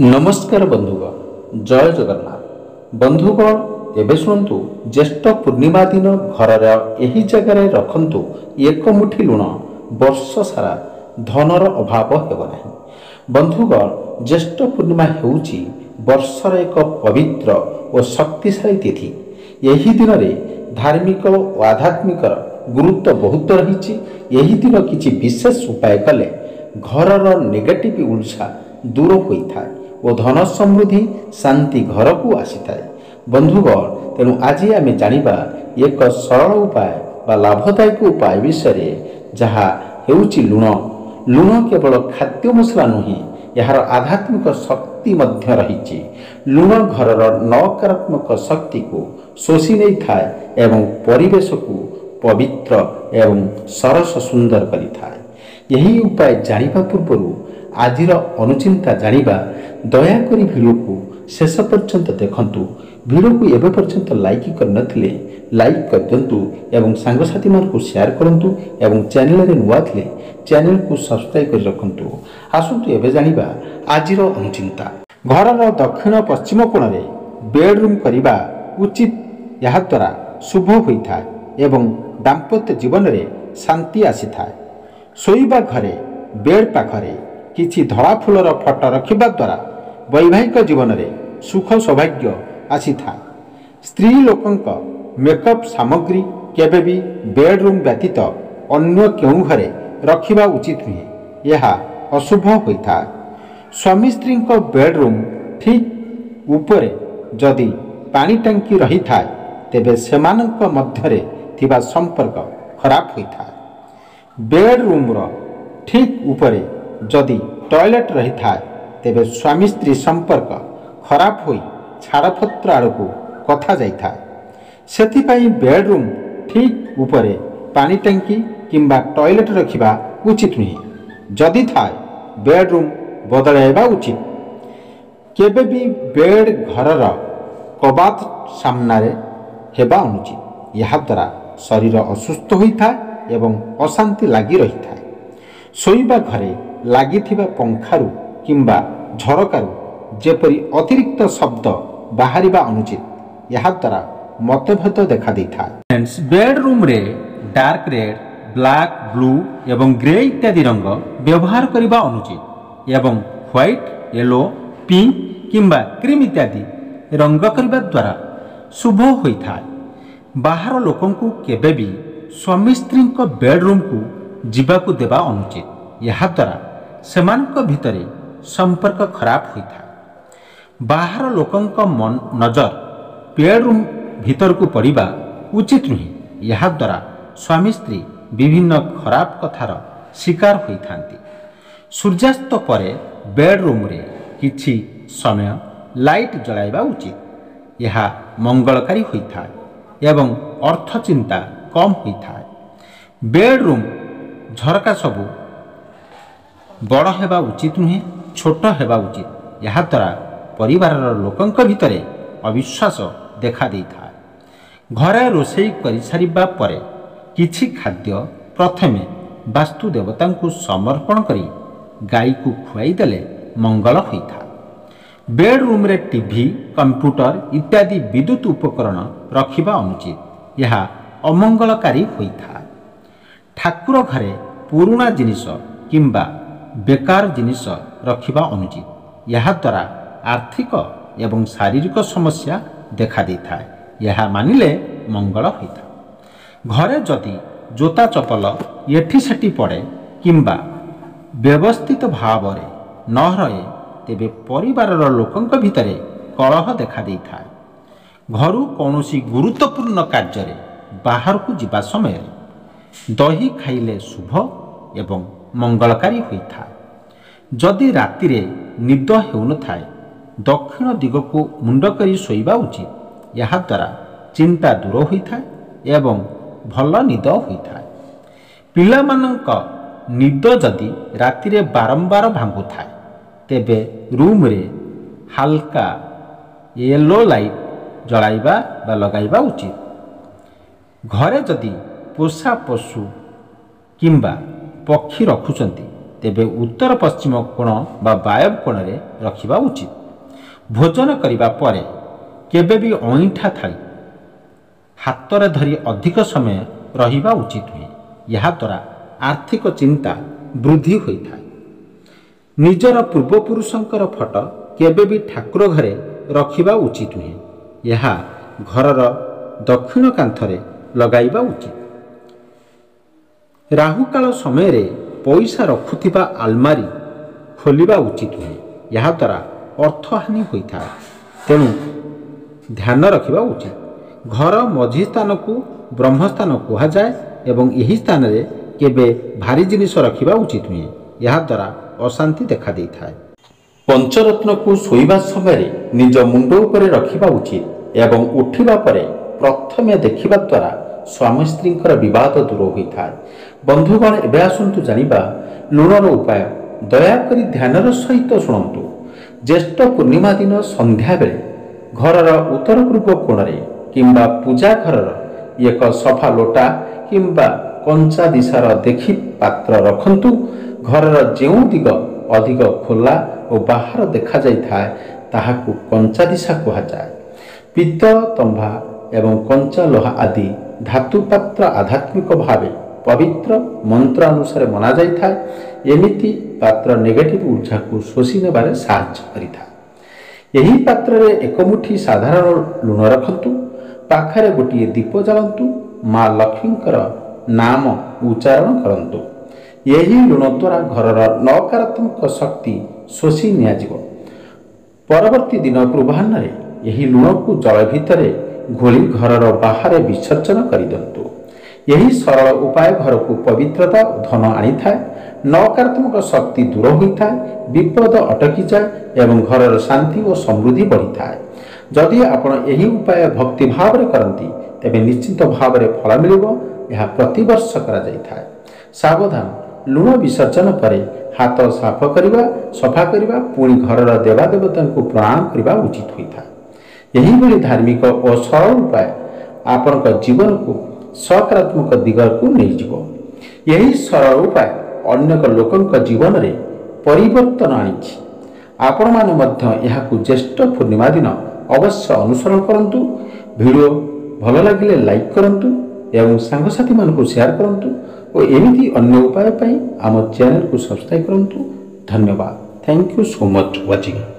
नमस्कार बंधुगण जय जगन्नाथ बंधुगण एबे शुणु ज्येष्ठ पूर्णिमा दिन घर यही जगार रखंतु एक मुठी लुण वर्ष सारा धनर अभाव हेब नहीं। बंधुगण ज्येष्ठ पूर्णिमा हेउची वर्षर एक पवित्र और शक्तिशाली तिथि। यही दिन में धार्मिक और आध्यात्मिक गुरुत्व बहुत रही। यही दिन किसी विशेष उपाय कले घरर नेगेटिव ऊर्जा दूर होता है और धन समृद्धि शांति घर को आसी थाए। बंधुगण तेणु आज आम जानिबा एक सरल उपाय बा लाभदायक उपाय विषय जहाँ हेउची लुण। लुण केवल खाद्य मसला नुहे यार आध्यात्मिक शक्ति मध्य रही। लुण घरर नकारात्मक शक्ति को शोषि नहीं थाए एवं परिवेश को पवित्र एवं सरस सुंदर करि थाए। यही उपाय जानिबा पूर्व आजिर अनुचिंता जानिबा दयाकोरी वीडियो को शेष पर्यंत देखंतु। वीडियो को एबे पर्यंत लाइक करनथिले लाइक कर दियंतु एवं सांगसाथी मान को शेयर करंतु एवं चैनल रे नुआ थिले चैनल को सब्सक्राइब कर रखंतु। आसंतु एबे जानिबा आजिर अनुचिंता। घरर दक्षिण पश्चिम कोण रे बेडरूम करिबा उचित। यहा द्वारा शुभ होइथाय एवं दाम्पत्य जीवन रे शांति आसीथाय। सोईबा घरे बेड पाखरे किछि धड़ा फूलर फटो रखिबा द्वारा वैवाहिक जीवन में सुख सौभाग्य आसी था। स्त्री लोकंक मेकअप सामग्री केबे भी बेडरूम व्यतीत अन्य केउ घरे रखिबा उचित नुहे, यह अशुभ होता है। स्वामी स्त्री बेडरूम ठीक उपरे जदि पानी टांकी रही था तेबे सेमानंक मध्यरे थिबा संपर्क खराब होता है। बेडरूम रो ठीक उपरे जदि टॉयलेट रही था तेबे स्वामी स्त्री संपर्क खराब होई छाड़पत्र आड़ को कथा जाइथा। सेथिपाई बेडरूम ठीक उपरे पानी टंकी किंबा टॉयलेट रखिबा उचित नुहे। जदि थाए बेडरूम बदलाइबा उचित। केबे भी बेड घरर कबात सामना रे हेबा अनुचित। यह द्वारा शरीर असुस्थ होता एवं अशांति लगी रही था। सोईबा घरे लागिथिबा पंखारु किंबा झरकारु जेपरी अतिरिक्त शब्द बाहरिबा अनुचित। यह द्वारा मतभेद देखा देता है। बेडरूम रे डार्क रेड ब्लैक ब्लू एवं ग्रे इत्यादि रंग व्यवहार करिबा अनुचित एवं व्हाइट येलो पिंक किंबा क्रीम इत्यादि रंग करिबा द्वारा शुभ होइथा है। बाहर लोकन को केबे भी स्वामी स्त्री बेडरूम को जीवाकू देबा अनुचित। यह द्वारा सेमानक भितरे संपर्क खराब होता है। बाहर लोकंक मन नजर बेडरूम भीतर को पड़िबा उचित नुहे। यह द्वारा स्वामी स्त्री विभिन्न खराब कथार शिकार होइथांती। सूर्यास्त परे बेडरूम रे किछि समय लाइट जलाइबा उचित। यह मंगलकारी होता है एवं अर्थ चिंता कम होता है। बेडरूम झरका सबू बड़ हेबा उचित नुहे, छोट हेबा उचित। यह द्वारा परिवार लोकंक भितरे अविश्वास देखा देता है। घरे रोषेई करि सारिबा परे किछि खाद्य प्रथमे वास्तु देवता को समर्पण करी गाई को खुआई देले मंगल होता। बेडरूम रे टीवी कंप्यूटर इत्यादि विद्युत उपकरण रखिबा अनुचित। यह अमंगलकारी होता। ठाकुर घरे पुराना जिनिस किंबा बेकार जिनिस रखिबा अनुचित। यह द्वारा आर्थिक एवं शारीरिक समस्या देखा देता है। यह मानिले मंगल होता। घरे जदि जोता चपल एठी सेठी पड़े किंबा व्यवस्थित भाव न रहे तेबे परिवार लोकंक भितरे कलह देखा देता है। घरु कौनसी गुरुत्वपूर्ण कार्य बाहर को जिबा समय दही खाइले शुभ एवं मंगलकारी होता। जदि राति रे निद हेउन थाए दक्षिण दिग को मुंड करी सोइबा उचित। यह द्वारा चिंता दूर होता एवं भल निद होता। पिला मानक निद जदि राति रे बारंबार भांगु थाए तेबे रूम रे हल्का येलो लाइट जलाइबा बा लगाइबा उचित। घरे जदि पोषा पशु किंबा पक्षी रखुचंती ତେବେ ଉତ୍ତର ପଶ୍ଚିମ କୋଣ ବା ବାୟବ କୋଣରେ ରଖିବା ଉଚିତ। ଭୋଜନ କରିବା ପରେ କେବେ ବି ଅଇଁଠା ଥାଳି ହାତରେ ଧରି ଅଧିକ ସମୟ ରହିବା ଉଚିତ ନୁହେଁ। ଏହାଦ୍ୱାରା ଆର୍ଥିକ ଚିନ୍ତା ବୃଦ୍ଧି ହୋଇଥାଏ। ନିଜର ପୂର୍ବପୁରୁଷଙ୍କର ଫଟୋ କେବେ ବି ଠାକୁର ଘରେ ରଖିବା ଉଚିତ ନୁହେଁ। ଏହା ଘରର ଦକ୍ଷିଣ କାନ୍ଥରେ ଲଗାଇବା ଉଚିତ। ରାହୁକାଳ ସମୟରେ ପଇସା ରଖୁଥିବା ଆଲମାରୀ ଖୋଲିବା ଉଚିତ ନୁହେଁ। ଏହାଦ୍ୱାରା ଅର୍ଥହାନି ହୋଇଥାଏ, ତେଣୁ ଧ୍ୟାନ ରଖିବା ଉଚିତ। ଘର ମଝି ସ୍ଥାନକୁ ବ୍ରହ୍ମସ୍ଥାନ କୁହାଯାଏ ଏବଂ ଏହି ସ୍ଥାନରେ କେବେ ଭାରି ଜିନିଷ ରଖିବା ଉଚିତ ନୁହେଁ। ଏହାଦ୍ୱାରା ଅଶାନ୍ତି ଦେଖାଦେଇଥାଏ। ପଞ୍ଚରତ୍ନକୁ ଶୋଇବା ସମୟରେ ନିଜ ମୁଣ୍ଡ ଉପରେ ରଖିବା ଉଚିତ ଏବଂ ଉଠିବା ପରେ ପ୍ରଥମେ ଦେଖିବା ଦ୍ୱାରା ସ୍ୱାମୀ ସ୍ତ୍ରୀଙ୍କର ବିବାଦ ଦୂର ହୋଇଥାଏ। ବନ୍ଧୁଗଣ, ଏବେ ଆସନ୍ତୁ ଜାଣିବା ଲୁଣର ଉପାୟ। ଦୟାକରି ଧ୍ୟାନର ସହିତ ଶୁଣନ୍ତୁ। ଜ୍ୟେଷ୍ଠ ପୂର୍ଣ୍ଣିମା ଦିନ ସନ୍ଧ୍ୟାବେଳେ ଘରର ଉତ୍ତର ପୂର୍ବ କୋଣରେ କିମ୍ବା ପୂଜା ଘରର ଏକ ସଫା ଲୋଟା କିମ୍ବା କଞ୍ଚା ଦିଶାର ଦେଖି ପାତ୍ର ରଖନ୍ତୁ। ଘରର ଯେଉଁ ଦିଗ ଅଧିକ ଖୋଲା ଓ ବାହାର ଦେଖାଯାଇଥାଏ ତାହାକୁ କଞ୍ଚା ଦିଶା କୁହାଯାଏ। ପିତ୍ତଳ, ତମ୍ବା ଏବଂ କଞ୍ଚା ଲୁହା ଆଦି ଧାତୁ ପାତ୍ର ଆଧ୍ୟାତ୍ମିକ ଭାବେ ପବିତ୍ର ମନ୍ତ୍ର ଅନୁସାରେ ମନାଯାଇଥାଏ। ଏମିତି ପାତ୍ର ନେଗେଟିଭ୍ ଊର୍ଜାକୁ ଶୋଷି ନେବାରେ ସାହାଯ୍ୟ କରିଥାଏ। ଏହି ପାତ୍ରରେ ଏକ ମୁଠି ସାଧାରଣ ଲୁଣ ରଖନ୍ତୁ। ପାଖରେ ଗୋଟିଏ ଦୀପ ଜାଳନ୍ତୁ। ମା ଲକ୍ଷ୍ମୀଙ୍କର ନାମ ଉଚ୍ଚାରଣ କରନ୍ତୁ। ଏହି ଲୁଣ ଦ୍ୱାରା ଘରର ନକାରାତ୍ମକ ଶକ୍ତି ଶୋଷି ନିଆଯିବ। ପରବର୍ତ୍ତୀ ଦିନ ପୂର୍ବାହ୍ନରେ ଏହି ଲୁଣକୁ ଜଳ ଭିତରେ ଘୋଳି ଘରର ବାହାରେ ବିସର୍ଜନ କରିଦିଅନ୍ତୁ। ଏହି ସରଳ ଉପାୟ ଘରକୁ ପବିତ୍ରତା ଓ ଧନ ଆଣିଥାଏ। ନକାରାତ୍ମକ ଶକ୍ତି ଦୂର ହୋଇଥାଏ, ବିପଦ ଅଟକିଯାଏ ଏବଂ ଘରର ଶାନ୍ତି ଓ ସମୃଦ୍ଧି ବଢ଼ିଥାଏ। ଯଦି ଆପଣ ଏହି ଉପାୟ ଭକ୍ତି ଭାବରେ କରନ୍ତି ତେବେ ନିଶ୍ଚିତ ଭାବରେ ଫଳ ମିଳିବ। ଏହା ପ୍ରତିବର୍ଷ କରାଯାଇଥାଏ। ସାବଧାନ, ଲୁଣ ବିସର୍ଜନ ପରେ ହାତ ସଫା କରିବା ପୁଣି ଘରର ଦେବାଦେବତାଙ୍କୁ ପ୍ରଣାମ କରିବା ଉଚିତ ହୋଇଥାଏ। ଏହିଭଳି ଧାର୍ମିକ ଓ ସରଳ ଉପାୟ ଆପଣଙ୍କ ଜୀବନକୁ ସକାରାତ୍ମକ ଦିଗକୁ ନେଇଯିବ। ଏହି ସରଳ ଉପାୟ ଅନେକ ଲୋକଙ୍କ ଜୀବନରେ ପରିବର୍ତ୍ତନ ଆଣିଛି। ଆପଣମାନେ ମଧ୍ୟ ଏହାକୁ ଜ୍ୟେଷ୍ଠ ପୂର୍ଣ୍ଣିମା ଦିନ ଅବଶ୍ୟ ଅନୁସରଣ କରନ୍ତୁ। ଭିଡ଼ିଓ ଭଲ ଲାଗିଲେ ଲାଇକ୍ କରନ୍ତୁ ଏବଂ ସାଙ୍ଗସାଥିମାନଙ୍କୁ ସେୟାର କରନ୍ତୁ ଓ ଏମିତି ଅନ୍ୟ ଉପାୟ ପାଇଁ ଆମ ଚ୍ୟାନେଲକୁ ସବସ୍କ୍ରାଇବ୍ କରନ୍ତୁ। ଧନ୍ୟବାଦ। Thank you so much watching.